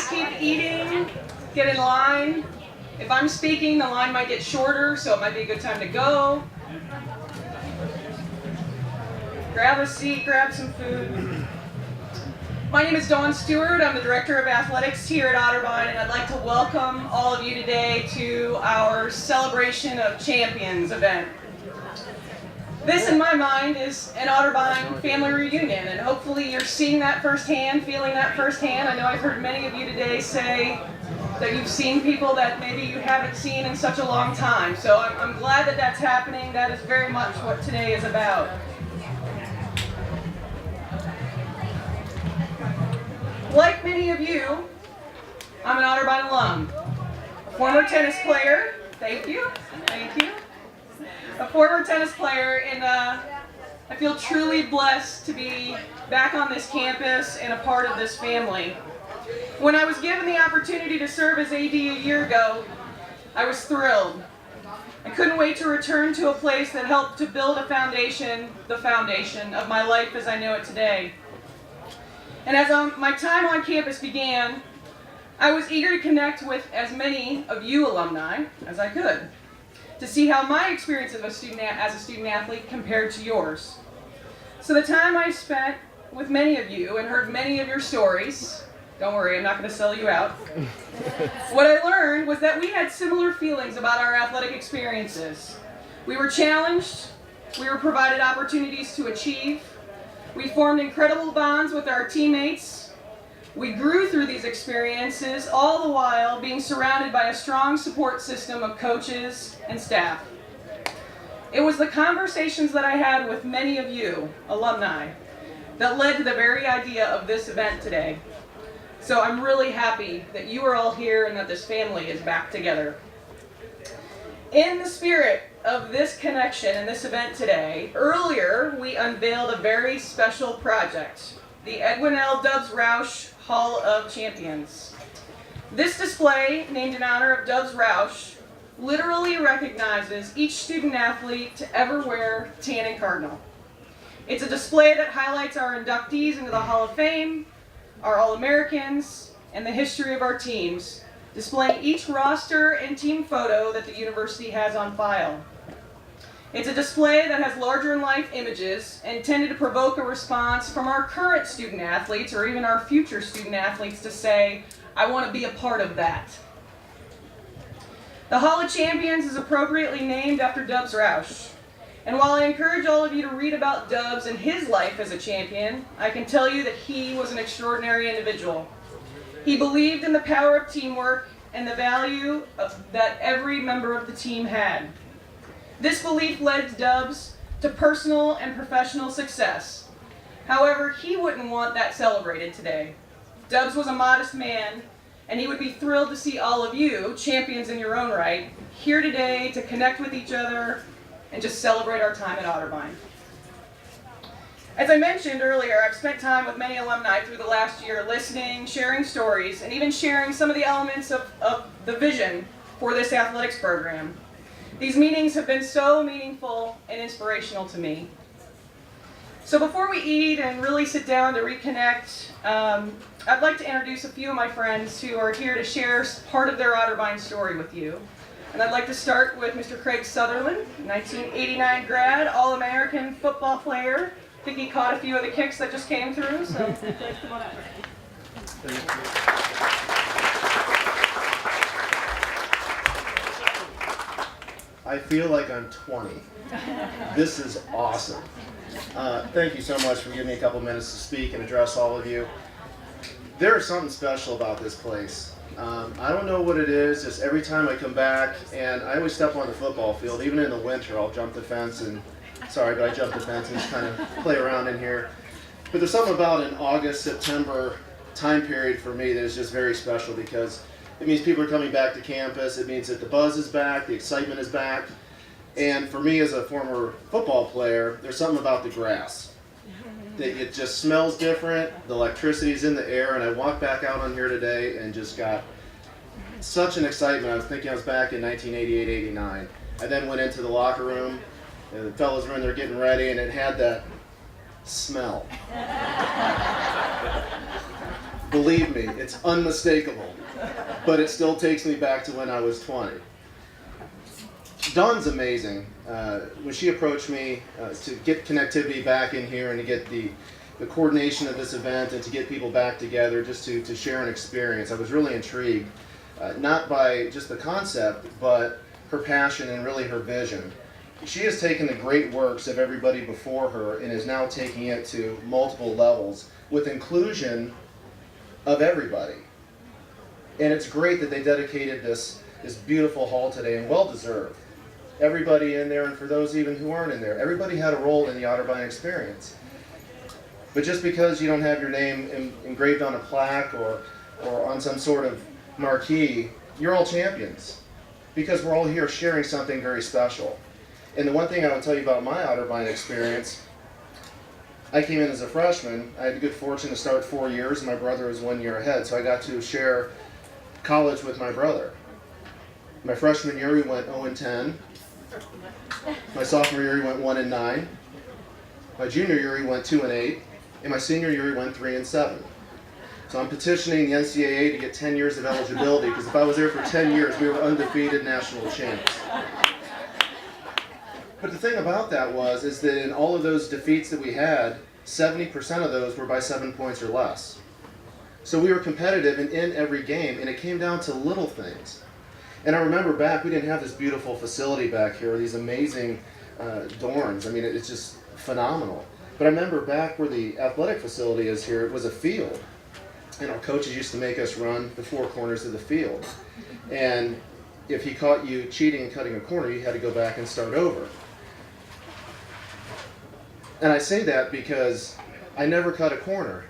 Please keep eating, get in line. If I'm speaking, the line might get shorter, so it might be a good time to go. Grab a seat, grab some food. My name is Dawn Stewart. I'm the Director of Athletics here at Otterbein, and I'd like to welcome all of you today to our Celebration of Champions event. This, in my mind, is an Otterbein family reunion, and hopefully you're seeing that firsthand, feeling that firsthand. I know I've heard many of you today say that you've seen people that maybe you haven't seen in such a long time. So I'm glad that that's happening. That is very much what today is about. Like many of you, I'm an Otterbein alum, a former tennis player, thank you, a former tennis player, and I feel truly blessed to be back on this campus and a part of this family. When I was given the opportunity to serve as AD a year ago, I was thrilled. I couldn't wait to return to a place that helped to build a foundation, the foundation of my life as I know it today. And as my time on campus began, I was eager to connect with as many of you alumni as I could, to see how my experience as a student athlete compared to yours. So the time I spent with many of you and heard many of your stories, don't worry, I'm not going to sell you out. What I learned was that we had similar feelings about our athletic experiences. We were challenged, we were provided opportunities to achieve, we formed incredible bonds with our teammates. We grew through these experiences, all the while being surrounded by a strong support system of coaches and staff. It was the conversations that I had with many of you, alumni, that led to the very idea of this event today. So I'm really happy that you are all here and that this family is back together. In the spirit of this connection and this event today, earlier we unveiled a very special project, the Edwin L. Dubs Roush Hall of Champions. This display, named in honor of Dubs Roush, literally recognizes each student athlete to ever wear tan and cardinal. It's a display that highlights our inductees into the Hall of Fame, our All-Americans, and the history of our teams, displaying each roster and team photo that the university has on file. It's a display that has larger-than-life images intended to provoke a response from our current student athletes or even our future student athletes to say, I want to be a part of that. The Hall of Champions is appropriately named after Dubs Roush. And while I encourage all of you to read about Dubs and his life as a champion, I can tell you that he was an extraordinary individual. He believed in the power of teamwork and the value that every member of the team had. This belief led Dubs to personal and professional success. However, he wouldn't want that celebrated today. Dubs was a modest man, and he would be thrilled to see all of you, champions in your own right, here today to connect with each other and just celebrate our time at Otterbein. As I mentioned earlier, I've spent time with many alumni through the last year listening, sharing stories, and even sharing some of the elements of the vision for this athletics program. These meetings have been so meaningful and inspirational to me. So before we eat and really sit down to reconnect, I'd like to introduce a few of my friends who are here to share part of their Otterbein story with you. And I'd like to start with Mr. Craig Sutherland, 1989 grad, All-American football player. I think he caught a few of the kicks that just came through, so come on up. I feel like I'm 20. This is awesome. Thank you so much for giving me a couple minutes to speak and address all of you. There is something special about this place. I don't know what it is, just every time I come back, and I always step on the football field, even in the winter, I'll jump the fence and, sorry, but I jump the fence and just kind of play around in here. But there's something about an August, September time period for me that is just very special because it means people are coming back to campus, it means that the buzz is back, the excitement is back, and for me as a former football player, there's something about the grass. It just smells different, the electricity's in the air, and I walked back out on here today and just got such an excitement. I was thinking I was back in 1988, 89. I then went into the locker room, and the fellas were in there getting ready, and it had that smell. Believe me, it's unmistakable, but it still takes me back to when I was 20. Dawn's amazing. When she approached me to get connectivity back in here and to get the coordination of this event and to get people back together just to share an experience, I was really intrigued, not by just the concept, but her passion and really her vision. She has taken the great works of everybody before her and is now taking it to multiple levels with inclusion of everybody. And it's great that they dedicated this beautiful hall today, and well deserved. Everybody in there, and for those even who aren't in there, everybody had a role in the Otterbein experience. But just because you don't have your name engraved on a plaque or on some sort of marquee, you're all champions. Because we're all here sharing something very special. And the one thing I will tell you about my Otterbein experience, I came in as a freshman. I had the good fortune to start 4 years, and my brother was 1 year ahead, so I got to share college with my brother. My freshman year, we went 0-10. My sophomore year, we went 1-9. My junior year, we went 2-8. And my senior year, we went 3-7. So I'm petitioning the NCAA to get 10 years of eligibility, because if I was there for 10 years, we were undefeated national champs. But the thing about that is that in all of those defeats that we had, 70% of those were by 7 points or less. So we were competitive and in every game, and it came down to little things. And I remember back, we didn't have this beautiful facility back here, these amazing dorms. I mean, it's just phenomenal. But I remember back where the athletic facility is here, it was a field. And our coaches used to make us run the four corners of the field. And if he caught you cheating and cutting a corner, you had to go back and start over. And I say that because I never cut a corner.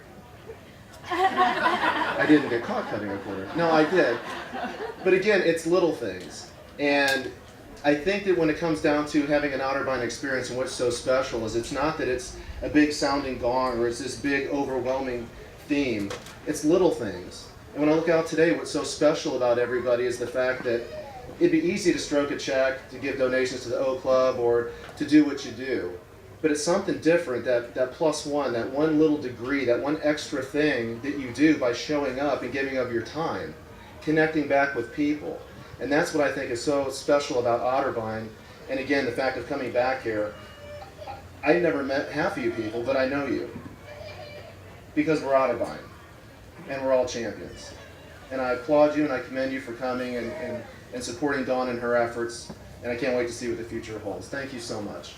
I didn't get caught cutting a corner. No, I did. But again, it's little things. And I think that when it comes down to having an Otterbein experience and what's so special is it's not that it's a big sounding gong or it's this big overwhelming theme. It's little things. And when I look out today, what's so special about everybody is the fact that it'd be easy to stroke a check, to give donations to the O Club, or to do what you do. But it's something different, that +1, that one little degree, that one extra thing that you do by showing up and giving of your time, connecting back with people. And that's what I think is so special about Otterbein. And again, the fact of coming back here, I never met half of you people, but I know you. Because we're Otterbein, and we're all champions. And I applaud you and I commend you for coming and supporting Dawn in her efforts. And I can't wait to see what the future holds. Thank you so much.